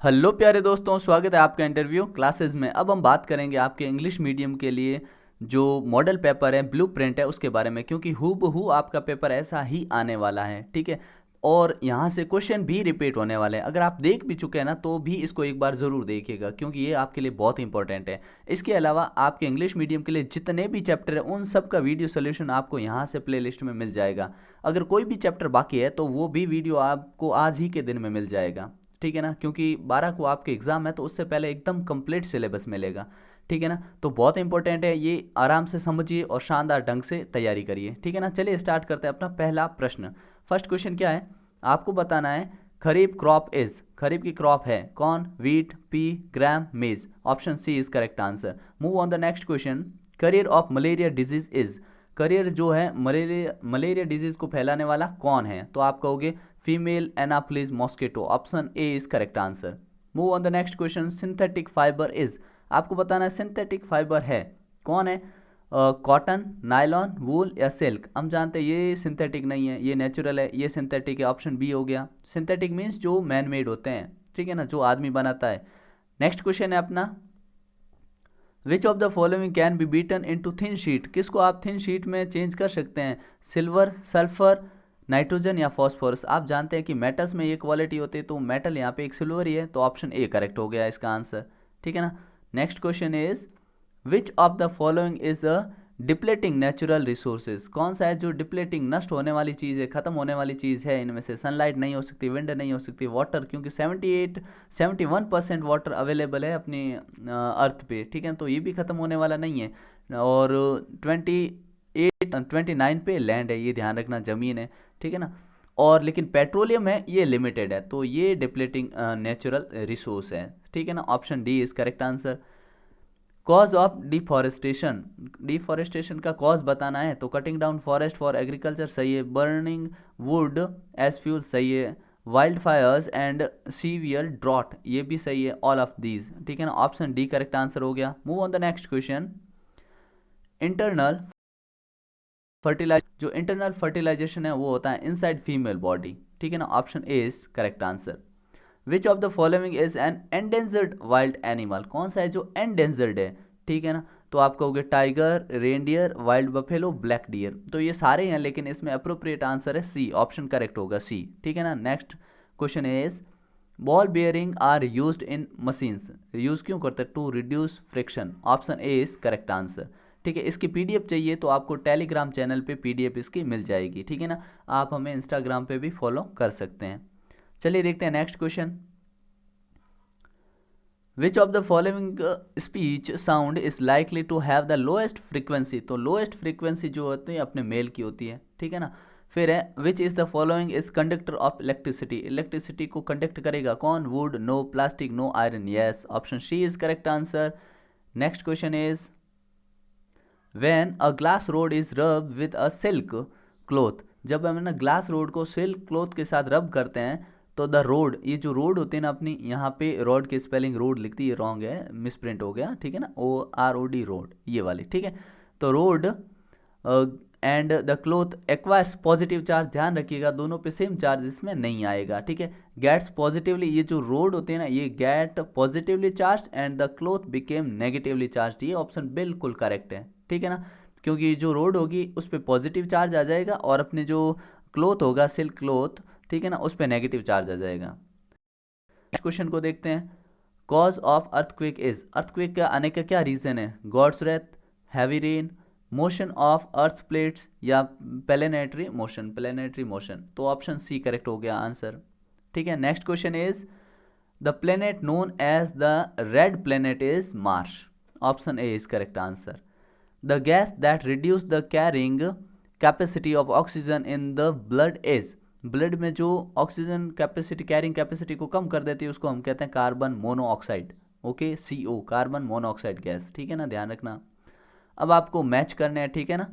Hello प्यारे दोस्तों, स्वागत है आपका इंटरव्यू क्लासेस में। अब हम बात करेंगे आपके इंग्लिश मीडियम के लिए जो मॉडल पेपर है, ब्लू प्रिंट है, उसके बारे में, क्योंकि हूबहू आपका पेपर ऐसा ही आने वाला है। ठीक है, और यहाँ से क्वेश्चन भी रिपीट होने वाले हैं। अगर आप देख भी चुके हैं ना, तो भी इसको एक बार ज़रूर देखिएगा, क्योंकि ये आपके लिए बहुत इंपॉर्टेंट है। इसके अलावा आपके इंग्लिश मीडियम के लिए जितने भी चैप्टर हैं, उन सब का वीडियो सोल्यूशन आपको यहाँ से प्लेलिस्ट में मिल जाएगा। अगर कोई भी चैप्टर बाकी है तो वो भी वीडियो आपको आज ही के दिन में मिल जाएगा। ठीक है ना, क्योंकि 12 को आपके एग्ज़ाम है, तो उससे पहले एकदम कंप्लीट सिलेबस मिलेगा। ठीक है ना, तो बहुत इंपॉर्टेंट है, ये आराम से समझिए और शानदार ढंग से तैयारी करिए। ठीक है ना, चलिए स्टार्ट करते हैं अपना पहला प्रश्न। फर्स्ट क्वेश्चन क्या है, आपको बताना है खरीफ क्रॉप इज, खरीफ की क्रॉप है कौन? Wheat, pea, gram, maize. Option C is correct answer. Move on the next question. Carrier of malaria disease is, carrier जो है मलेरिया मलेरिया डिजीज को फैलाने वाला कौन है? तो आप कहोगे female Anopheles mosquito. Option A is correct answer. Move on the next question. Synthetic fibre is, आपको बताना है सिंथेटिक फाइबर है कौन है? कॉटन, नायलॉन, वूल या सिल्क। हम जानते हैं ये सिंथेटिक नहीं है, ये नेचुरल है, ये सिंथेटिक है। ऑप्शन बी हो गया। सिंथेटिक मीन्स जो मैन मेड होते हैं, ठीक है ना, जो आदमी बनाता है। नेक्स्ट क्वेश्चन है अपना, विच of the following can be beaten into thin sheet, किसको आप थिन शीट में चेंज कर सकते हैं? सिल्वर, सल्फर, नाइट्रोजन या फॉस्फोरस। आप जानते हैं कि मेटल्स में ये क्वालिटी होती है, तो मेटल यहाँ पे एक सिल्वर ही है, तो ऑप्शन ए करेक्ट हो गया इसका आंसर। ठीक है ना। Next question is, which of the following is a depleting natural resources, कौन सा है जो डिप्लेटिंग, नष्ट होने वाली चीज़ है, खत्म होने वाली चीज़ है? इनमें से सनलाइट नहीं हो सकती, विंड नहीं हो सकती, वाटर, क्योंकि 71% वाटर अवेलेबल है अपनी अर्थ पे। ठीक है, तो ये भी खत्म होने वाला नहीं है। और 29 पे लैंड है, ये ध्यान रखना, ज़मीन है। ठीक है ना। और लेकिन पेट्रोलियम है, ये लिमिटेड है, तो ये डिप्लेटिंग नेचुरल रिसोर्स है। ठीक है ना, option D is correct answer. Cause of deforestation, deforestation का कॉज बताना है, तो cutting down forest for agriculture सही है, बर्निंग वुड एज फ्यूल सही है, wild fires and severe drought ये भी सही है, ऑल ऑफ दीज। ठीक है ना, ऑप्शन डी करेक्ट आंसर हो गया। Move on the next question. Internal fertilize, जो इंटरनल फर्टिलाइजेशन है वो होता है इनसाइड फीमेल बॉडी। ठीक है ना, option A is correct answer. Which of the following is an endangered wild animal, कौन सा है जो एंडेंजर्ड है? ठीक है ना, तो आप कहोगे tiger, reindeer, wild buffalo, black deer. तो ये सारे हैं, लेकिन इसमें अप्रोप्रिएट आंसर है सी, ऑप्शन करेक्ट होगा सी। ठीक है ना। Next question is, ball bearing are used in machines, use क्यों करते हैं? To reduce friction. Option A is correct answer. ठीक है, इसकी पीडीएफ चाहिए तो आपको टेलीग्राम चैनल पे पीडीएफ इसकी मिल जाएगी। ठीक है ना, आप हमें इंस्टाग्राम पे भी फॉलो कर सकते हैं। चलिए देखते हैं next question. Which of the following speech sound is likely to have the lowest frequency, तो लोएस्ट फ्रीक्वेंसी जो होती है अपने मेल की होती है। ठीक है ना। फिर है, which is the following is conductor of electricity, electricity को कंडक्ट करेगा कौन? Wood, no, plastic, no, iron. Yes, option C is correct answer. Next question is, when a glass rod is rub with a silk cloth, जब हम ना glass rod को silk cloth के साथ रब करते हैं, तो द रोड, ये जो रोड होती है ना अपनी, यहाँ पे रोड की स्पेलिंग रोड लिखती है, रॉन्ग है, मिस प्रिंट हो गया। ठीक है ना, OROD रोड, ये वाली। ठीक है, तो road and the cloth acquires positive charge, ध्यान रखिएगा दोनों पे सेम चार्ज इसमें नहीं आएगा। ठीक है, गेट्स पॉजिटिवली, ये जो रोड होते हैं ना, ये get positively charge and the cloth became negatively charge. ये ऑप्शन बिल्कुल करेक्ट है। ठीक है ना, क्योंकि जो रोड होगी उस पर पॉजिटिव चार्ज आ जाएगा, और अपने जो क्लोथ होगा सिल्क क्लोथ, ठीक है ना, उस पर नेगेटिव चार्ज आ जाएगा। नेक्स्ट क्वेश्चन को देखते हैं। Cause of earthquake is, earthquake का आने का क्या रीजन है? God's wrath, heavy rain, motion of earth plates या प्लेनेटरी मोशन, प्लेनेटरी मोशन। तो ऑप्शन सी करेक्ट हो गया आंसर। ठीक है, next question is, the planet known as the red planet is Mars. Option A is correct answer. The gas that reduce the carrying capacity of oxygen in the blood is, blood में जो oxygen capacity, carrying capacity को कम कर देती है, उसको हम कहते हैं carbon monoxide. Okay, CO, carbon monoxide gas. ठीक है ना, ध्यान रखना। अब आपको मैच करने हैं, ठीक है ना,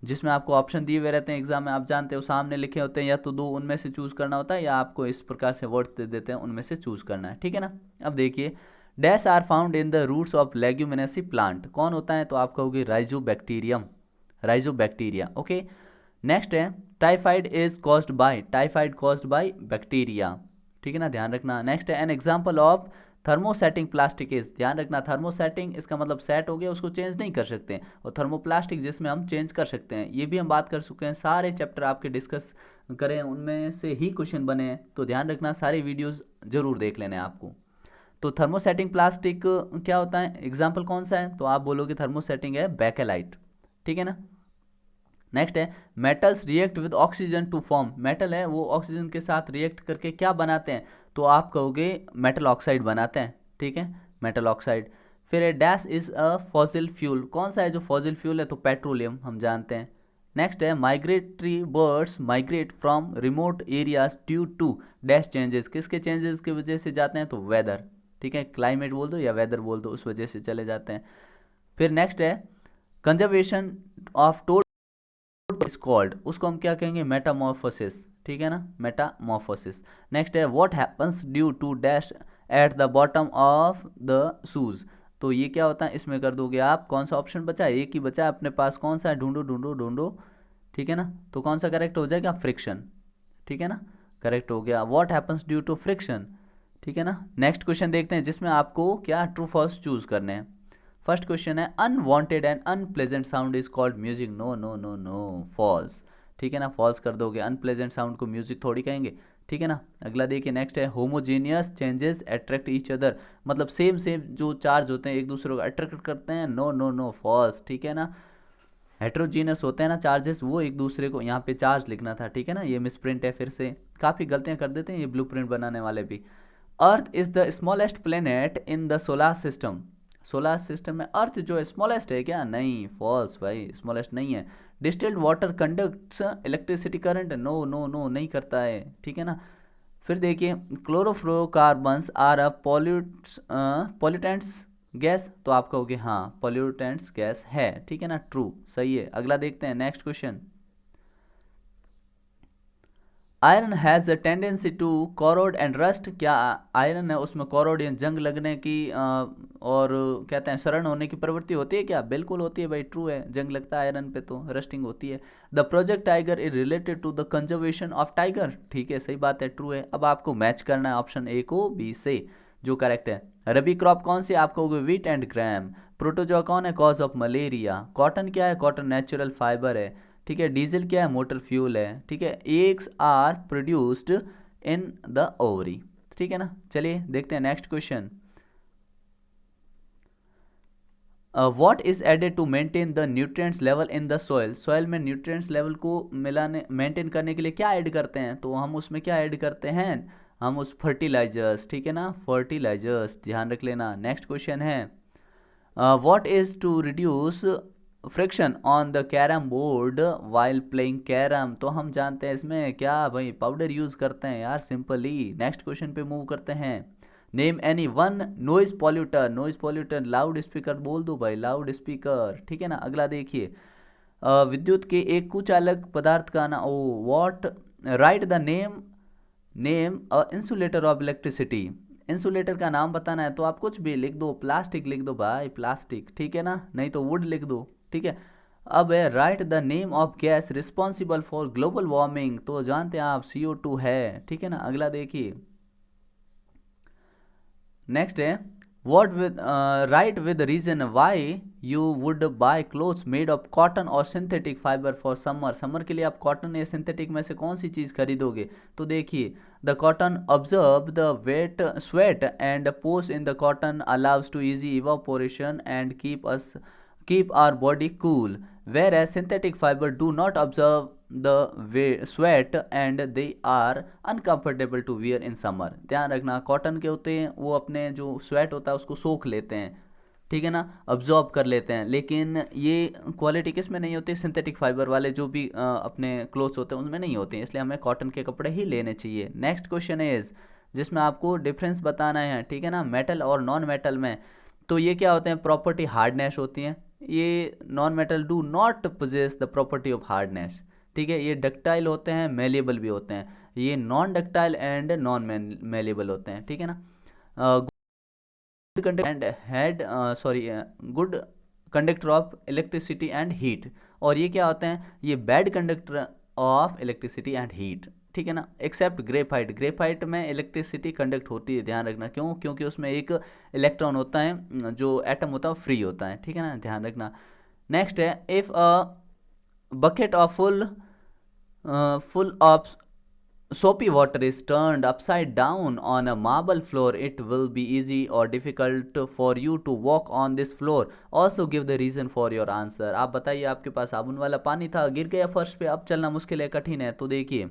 जिसमें आपको ऑप्शन दिए हुए रहते हैं एग्जाम में, आप जानते हो सामने लिखे होते हैं, या तो दो उनमें से चूज करना होता है, या आपको इस प्रकार से वर्ड्स दे देते हैं, उनमें से चूज करना है। ठीक है ना। अब देखिए, dash are found in the roots of leguminosae plant, कौन होता है? तो आप कहोगे राइजोबैक्टीरियम, राइजोबैक्टीरिया। ओके, नेक्स्ट है, typhoid is caused by, typhoid caused by bacteria. ठीक है ना, ध्यान रखना। नेक्स्ट है an example of thermosetting plastic is, ध्यान रखना थर्मोसेटिंग इसका मतलब सेट हो गया, उसको चेंज नहीं कर सकते, और थर्मोप्लास्टिक जिसमें हम चेंज कर सकते हैं, ये भी हम बात कर चुके हैं। सारे चैप्टर आपके डिस्कस करें, उनमें से ही क्वेश्चन बने हैं, तो ध्यान रखना सारी वीडियोस जरूर देख लेने आपको। तो थर्मोसेटिंग प्लास्टिक क्या होता है, एग्जाम्पल कौन सा है, तो आप बोलोगे थर्मोसेटिंग है बेकेलाइट, ठीक है ना। नेक्स्ट है metals react with oxygen to form, metal है वो ऑक्सीजन के साथ रिएक्ट करके क्या बनाते हैं, तो आप कहोगे मेटल ऑक्साइड बनाते हैं, ठीक है, मेटल ऑक्साइड। फिर है dash is a fossil fuel, कौन सा है जो फॉसिल फ्यूल है, तो पेट्रोलियम हम जानते हैं। नेक्स्ट है migratory birds migrate from remote areas due to dash changes, किसके चेंजेस की वजह से जाते हैं, तो वेदर, ठीक है, क्लाइमेट बोल दो या वेदर बोल दो, उस वजह से चले जाते हैं। फिर नेक्स्ट है conservation of toad is called, उसको हम क्या कहेंगे, मेटामॉर्फोसिस, ठीक है ना, मेटामॉर्फोसिस। नेक्स्ट है what happens due to dash at the bottom of the shoes, तो ये क्या होता है, इसमें कर दोगे आप, कौन सा ऑप्शन बचा है, एक ही बचा है अपने पास, कौन सा है, ढूंढो ढूंढो ढूंढो, ठीक है ना, तो कौन सा करेक्ट हो जाएगा, फ्रिक्शन, ठीक है ना, करेक्ट हो गया, what happens due to friction, ठीक है ना। नेक्स्ट क्वेश्चन देखते हैं जिसमें आपको क्या ट्रू फॉल्स चूज करने हैं। फर्स्ट क्वेश्चन है unwanted and unpleasant sound is called music, no no no no, false, ठीक है ना, फॉल्स कर दोगे, अनप्लेजेंट साउंड को म्यूजिक थोड़ी कहेंगे, ठीक है ना। अगला देखिए, नेक्स्ट है homogeneous changes attract each other, मतलब सेम सेम जो चार्ज होते हैं एक दूसरे को अट्रैक्ट करते हैं, नो नो नो, फॉल्स, ठीक है ना। हेट्रोजीनस होते हैं ना चार्जेस, वो एक दूसरे को, यहाँ पे चार्ज लिखना था, ठीक है ना, ये मिसप्रिंट है, फिर से काफ़ी गलतियाँ कर देते हैं ये ब्लूप्रिंट बनाने वाले भी। Earth is the smallest planet in the solar system, solar system में अर्थ जो है स्मॉलेस्ट है क्या, नहीं, फॉल्स भाई, स्मॉलेस्ट नहीं है। Distilled water conducts electricity current, no no no, नहीं करता है, ठीक है ना। फिर देखिए chlorofluorocarbons are a pollutants gas, तो आप कहोगे हाँ पॉल्यूटेंट्स गैस है, ठीक है ना, ट्रू, सही है। अगला देखते हैं next question, iron has a tendency to corrode and rust, क्या आयरन है उसमें कॉरोड या जंग लगने की और कहते हैं शरण होने की प्रवृत्ति होती है क्या, बिल्कुल होती है भाई, ट्रू है, जंग लगता है आयरन पे तो रस्टिंग होती है। The project tiger is related to the conservation of tiger, ठीक है, सही बात है, ट्रू है। अब आपको मैच करना है ऑप्शन ए को बी से, जो करेक्ट है। रबी क्रॉप कौन सी, आपको वीट एंड ग्राम। प्रोटोजोआ कौन है, कॉज ऑफ मलेरिया। कॉटन क्या है, कॉटन नेचुरल फाइबर है, ठीक है। डीजल क्या है, मोटर फ्यूल है, ठीक है। Eggs are produced in the ovary, ठीक है ना। चलिए देखते हैं next question, what is added to maintain the nutrients level in the soil, soil में न्यूट्रिएंट्स लेवल को मिलाने मेंटेन करने के लिए क्या ऐड करते हैं, तो हम उसमें क्या ऐड करते हैं, हम उस फर्टिलाइजर्स, ठीक है ना, फर्टिलाइजर्स, ध्यान रख लेना। नेक्स्ट क्वेश्चन है what is to reduce friction on the carrom board while playing carrom, तो हम जानते हैं इसमें क्या भाई, पाउडर यूज करते हैं यार, सिंपली। नेक्स्ट क्वेश्चन पे मूव करते हैं, name any one noise polluter, noise polluter loud speaker बोल दो भाई, लाउड स्पीकर, ठीक है ना। अगला देखिए विद्युत के एक कुचालक पदार्थ का नाम, oh what, right the name, name insulator of electricity, insulator का नाम बताना है तो आप कुछ भी लिख दो, प्लास्टिक लिख दो भाई, प्लास्टिक, ठीक है ना, नहीं तो वुड लिख दो, ठीक है। अब है right the name of gas responsible for global warming, तो जानते हैं आप CO2 है, ठीक है ना। अगला देखिए, नेक्स्ट है what with right with reason why you would buy clothes made of cotton और synthetic fibre for summer, summer के लिए आप कॉटन या सिंथेटिक में से कौन सी चीज़ खरीदोगे, तो देखिए the cotton observe the wet sweat and pores in the cotton allows to easy evaporation and keep our body cool, whereas synthetic fiber do not absorb the sweat and they are uncomfortable to wear in summer, ध्यान रखना cotton के होते हैं वो अपने जो sweat होता है उसको सोख लेते हैं, ठीक है ना, अब्जॉर्ब कर लेते हैं, लेकिन ये क्वालिटी किस में नहीं होती, सिंथेटिक फाइबर वाले जो भी अपने क्लोथ्स होते हैं उनमें नहीं होते हैं, इसलिए हमें कॉटन के कपड़े ही लेने चाहिए। नेक्स्ट क्वेश्चन इज जिसमें आपको डिफरेंस बताना है, ठीक है ना, मेटल और नॉन मेटल में, तो ये क्या होते हैं, प्रॉपर्टी हार्डनेस होती है, ये non metal do not possess the property of hardness, ठीक है। ये डक्टाइल होते हैं, मेलेबल भी होते हैं, ये non ductile and non malleable होते हैं, ठीक है ना। And had sorry good conductor of electricity and heat, और ये क्या होते हैं, ये bad conductor of electricity and heat, ठीक है ना, एक्सेप्ट ग्रेफाइट। ग्रेफाइट में इलेक्ट्रिसिटी कंडक्ट होती है, ध्यान रखना, क्यों? क्योंकि उसमें एक इलेक्ट्रॉन होता है, जो एटम होता है फ्री होता है, ठीक है ना, ध्यान रखना। नेक्स्ट है, if a bucket of full of soapy water is turned upside down on a marble floor, it will be easy or difficult for you to walk on this floor. Also give the reason for your answer. आप बताइए, आपके पास साबुन वाला पानी था, गिर गया फर्श पे, अब चलना मुश्किल है, कठिन है। तो देखिए,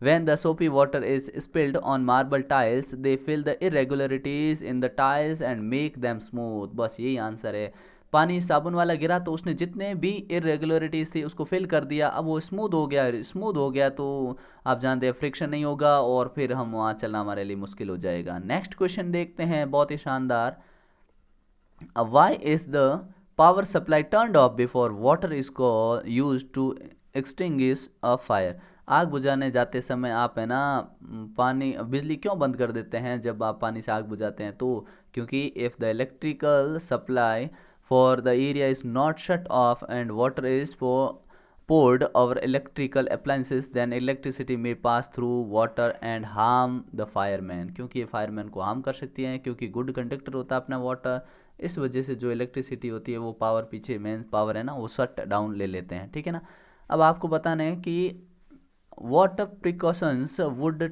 when the soapy water is spilled on marble tiles, they fill the irregularities in the tiles and make them smooth. बस यही आंसर है। पानी साबुन वाला गिरा तो उसने जितने भी इरेगुलरिटीज थी उसको फिल कर दिया, अब वो स्मूथ हो गया। स्मूथ हो गया तो आप जानते हैं फ्रिक्शन नहीं होगा और फिर हम वहाँ चलना हमारे लिए मुश्किल हो जाएगा। नेक्स्ट क्वेश्चन देखते हैं, बहुत ही शानदार। Why is the power supply turned off before water is use to extinguish a fire? आग बुझाने जाते समय आप है ना, पानी बिजली क्यों बंद कर देते हैं जब आप पानी से आग बुझाते हैं? तो क्योंकि if the electrical supply for the area is not shut off and water is poured over electrical appliances, then electricity may pass through water and harm the fireman. क्योंकि ये फायरमैन को हार्म कर सकती है, क्योंकि गुड कंडक्टर होता है अपना वाटर, इस वजह से जो इलेक्ट्रिसिटी होती है वो पावर पीछे मेन पावर है ना वो शट डाउन ले लेते हैं, ठीक है ना। अब आपको बताना है कि what precautions would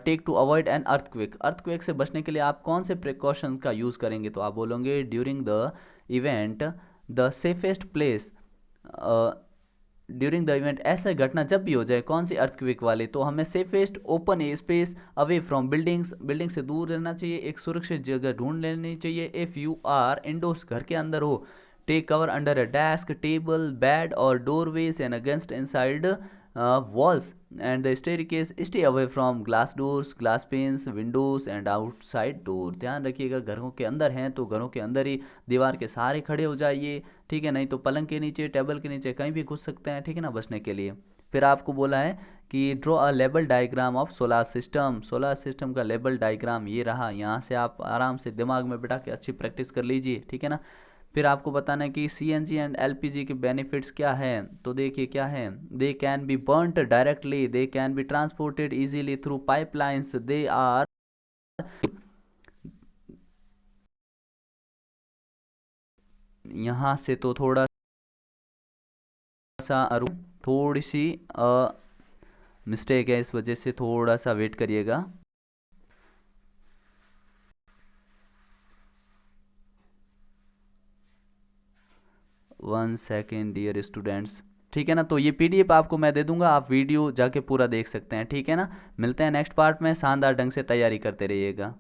take to avoid an earthquake? Earthquake से बचने के लिए आप कौन से प्रिकॉशन का यूज़ करेंगे? तो आप बोलोगे during the event the safest place. During the event, ऐसा घटना जब भी हो जाए, कौन सी अर्थक्वेक वाली, तो हमें safest open space away from buildings, building से दूर रहना चाहिए, एक सुरक्षित जगह ढूंढ लेनी चाहिए। इफ़ यू आर इंडोर्स, घर के अंदर हो, take cover under a desk, table, bed और doorways and against inside walls and the staircase. Stay away from glass doors, glass panes, windows and outside door. ध्यान रखिएगा, घरों के अंदर हैं तो घरों के अंदर ही दीवार के सहारे खड़े हो जाइए, ठीक है, नहीं तो पलंग के नीचे, टेबल के नीचे कहीं भी घुस सकते हैं, ठीक है ना, बचने के लिए। फिर आपको बोला है कि draw a label diagram of solar system. Solar system का लेबल डायग्राम ये रहा, यहाँ से आप आराम से दिमाग में बिठा के अच्छी प्रैक्टिस कर लीजिए, ठीक है ना। फिर आपको बताना है कि सीएनजी एंड एलपीजी के बेनिफिट्स क्या हैं, तो देखिए क्या है। They can be burned directly, they can be transported easily through pipelines, they are, यहाँ से तो थोड़ा सा थोड़ी सी मिस्टेक है, इस वजह से थोड़ा सा वेट करिएगा। वन सेकेंड डियर स्टूडेंट्स, ठीक है ना। तो ये पीडीएफ आपको मैं दे दूंगा, आप वीडियो जाके पूरा देख सकते हैं, ठीक है ना। मिलते हैं नेक्स्ट पार्ट में, शानदार ढंग से तैयारी करते रहिएगा।